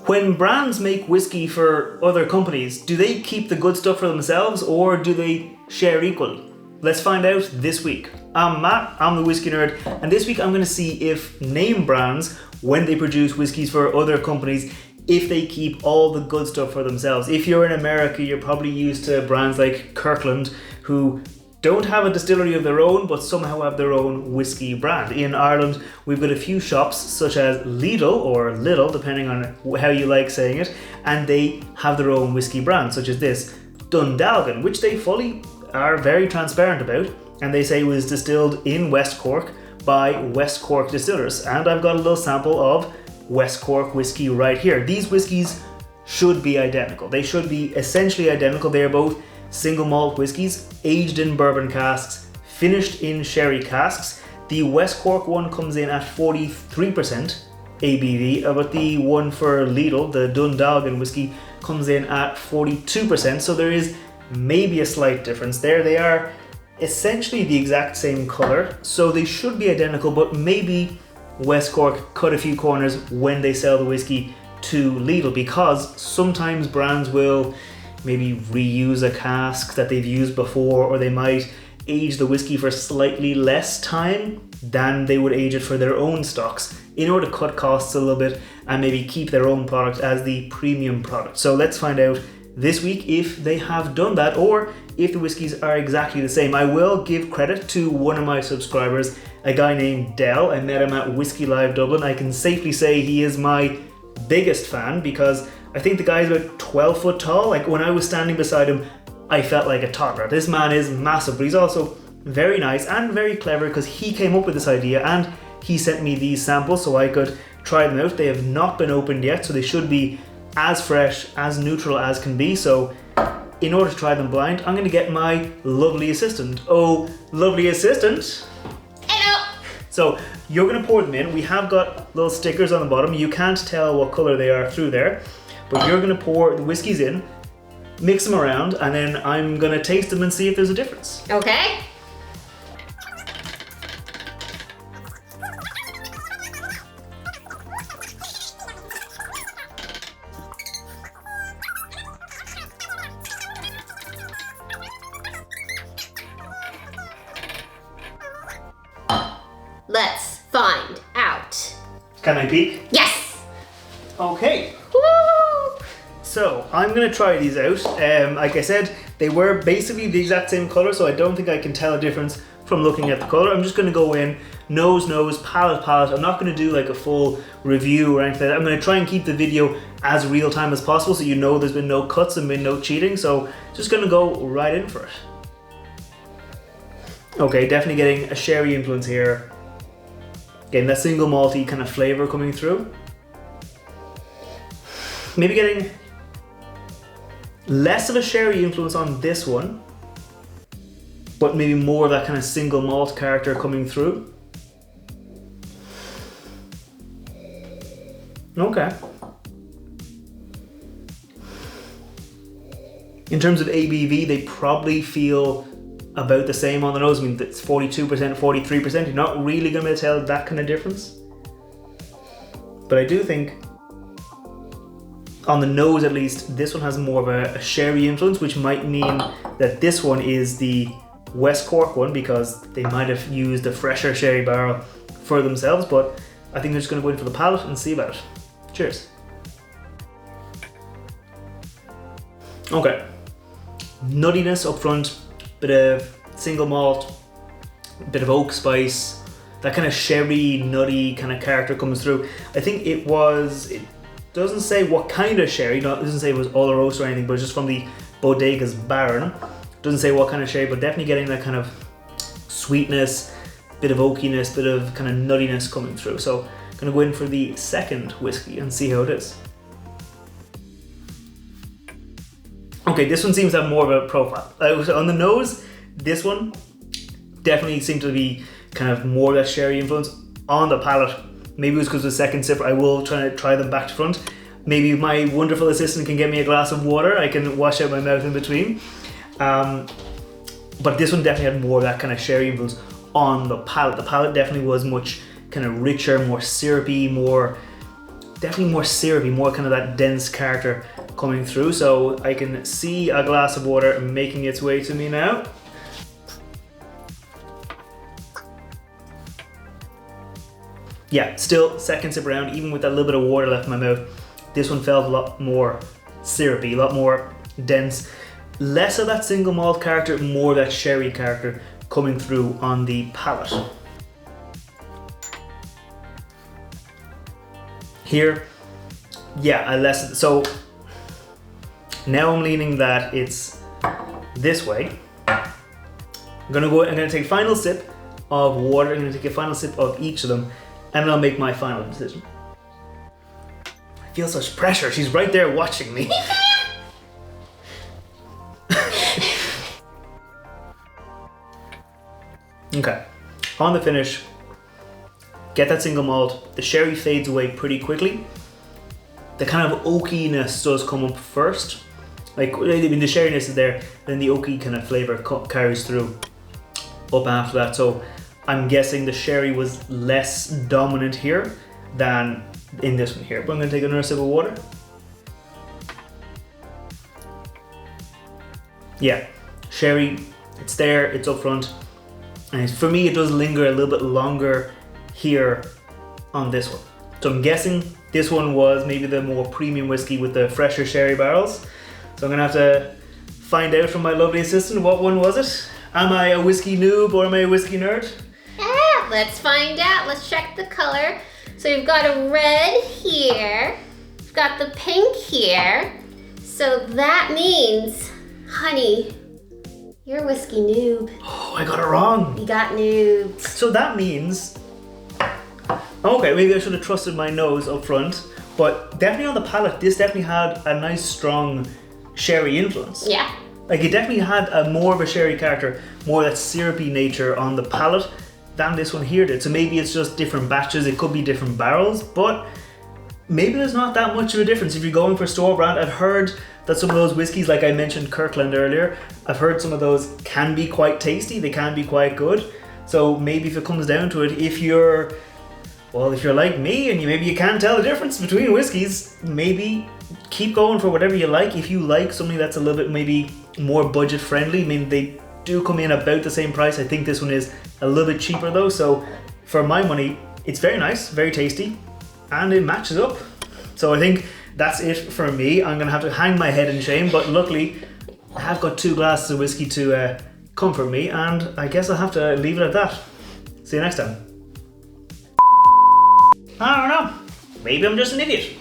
When brands make whiskey for other companies, do they keep the good stuff for themselves or do they share equally? Let's find out this week. I'm Matt, I'm the Whiskey Nerd, and this week I'm going to see if name brands, when they produce whiskies for other companies, if they keep all the good stuff for themselves. If you're in America, you're probably used to brands like Kirkland, who don't have a distillery of their own, but somehow have their own whiskey brand. In Ireland, we've got a few shops such as Lidl or Lidl, depending on how you like saying it, and they have their own whiskey brand, such as this Dundalgan, which they fully are very transparent about, and they say was distilled in West Cork by West Cork distillers. And I've got a little sample of West Cork whiskey right here. These whiskies should be identical. They should be essentially identical. They are both single malt whiskies, aged in bourbon casks, finished in sherry casks. The West Cork one comes in at 43% ABV, but the one for Lidl, the Dundalgan whiskey, comes in at 42%, so there is maybe a slight difference there. They are essentially the exact same colour, so they should be identical, but maybe West Cork cut a few corners when they sell the whiskey to Lidl, because sometimes brands will maybe reuse a cask that they've used before, or they might age the whiskey for slightly less time than they would age it for their own stocks in order to cut costs a little bit and maybe keep their own product as the premium product. So let's find out this week if they have done that or if the whiskies are exactly the same. I will give credit to one of my subscribers, a guy named Dell. I met him at Whisky Live Dublin. I can safely say he is my biggest fan because I think the guy's about 12 foot tall. Like when I was standing beside him, I felt like a toddler. This man is massive, but he's also very nice and very clever because he came up with this idea and he sent me these samples so I could try them out. They have not been opened yet, so they should be as fresh, as neutral as can be. So in order to try them blind, I'm going to get my lovely assistant. Oh, lovely assistant. Hello. So you're going to pour them in. We have got little stickers on the bottom. You can't tell what color they are through there. But you're going to pour the whiskies in, mix them around, and then I'm going to taste them and see if there's a difference. Okay. Let's find out. Can I peek? Yes! Okay. Woo! So I'm going to try these out. Like I said, they were basically the exact same color, so I don't think I can tell a difference from looking at the color. I'm just going to go in nose, palate. I'm not going to do like a full review or anything like that. I'm going to try and keep the video as real time as possible so you know there's been no cuts and been no cheating. So just going to go right in for it. Okay, definitely getting a sherry influence here. Getting that single malty kind of flavor coming through. Maybe getting less of a sherry influence on this one, but maybe more of that kind of single malt character coming through. Okay. In terms of ABV, they probably feel about the same on the nose. I mean, it's 42%, 43%. You're not really going to be able to tell that kind of difference. But I do think on the nose, at least, this one has more of a sherry influence, which might mean that this one is the West Cork one because they might have used a fresher sherry barrel for themselves. But I think they're just going to go in for the palate and see about it. Cheers. Okay. Nuttiness up front, bit of single malt, bit of oak spice, that kind of sherry, nutty kind of character comes through. I think it doesn't say what kind of sherry, it doesn't say it was Oloroso or anything, but it's just from the Bodega's Baron. Doesn't say what kind of sherry, but definitely getting that kind of sweetness, bit of oakiness, bit of kind of nuttiness coming through. So I'm gonna go in for the second whiskey and see how it is. Okay, this one seems to have more of a profile. On the nose, this one definitely seemed to be kind of more of that sherry influence. On the palate, maybe it was because of the second sip. I will try them back to front. Maybe my wonderful assistant can get me a glass of water. I can wash out my mouth in between. But this one definitely had more of that kind of sherry influence on the palate. The palate definitely was much kind of richer, more syrupy, more definitely more syrupy, more kind of that dense character coming through. So I can see a glass of water making its way to me now. Yeah, still second sip around, even with that little bit of water left in my mouth. This one felt a lot more syrupy, a lot more dense. Less of that single malt character, more of that sherry character coming through on the palate. Here, yeah, so now I'm leaning that it's this way. I'm gonna take a final sip of water, I'm gonna take a final sip of each of them, and I'll make my final decision. I feel such pressure, she's right there watching me. Okay, on the finish, get that single malt, the sherry fades away pretty quickly. The kind of oakiness does come up first. Like, I mean, the sherryness is there, then the oaky kind of flavor carries through up after that. So I'm guessing the sherry was less dominant here than in this one here. But I'm gonna take another sip of water. Yeah, sherry, it's there, it's up front. And for me, it does linger a little bit longer here on this one. So I'm guessing this one was maybe the more premium whiskey with the fresher sherry barrels. So I'm gonna have to find out from my lovely assistant, what one was it? Am I a whiskey noob or am I a whiskey nerd? Yeah, let's find out. Let's check the color. So you've got a red here. You've got the pink here. So that means, honey, you're a whiskey noob. Oh, I got it wrong. You got noobs. So that means, okay, maybe I should have trusted my nose up front, but definitely on the palate, this definitely had a nice strong sherry influence. Yeah. Like it definitely had a more of a sherry character, more of that syrupy nature on the palate than this one here did. So maybe it's just different batches, it could be different barrels, but maybe there's not that much of a difference. If you're going for store brand, I've heard that some of those whiskies, like I mentioned Kirkland earlier, I've heard some of those can be quite tasty, they can be quite good. So maybe if it comes down to it, if you're like me and maybe you can't tell the difference between whiskies, maybe keep going for whatever you like. If you like something that's a little bit maybe more budget friendly, I mean they do come in about the same price. I think this one is a little bit cheaper though, so for my money, it's very nice, very tasty, and it matches up. So I think that's it for me. I'm gonna have to hang my head in shame, but luckily I have got 2 glasses of whiskey to comfort me, and I guess I'll have to leave it at that. See you next time. I don't know, maybe I'm just an idiot.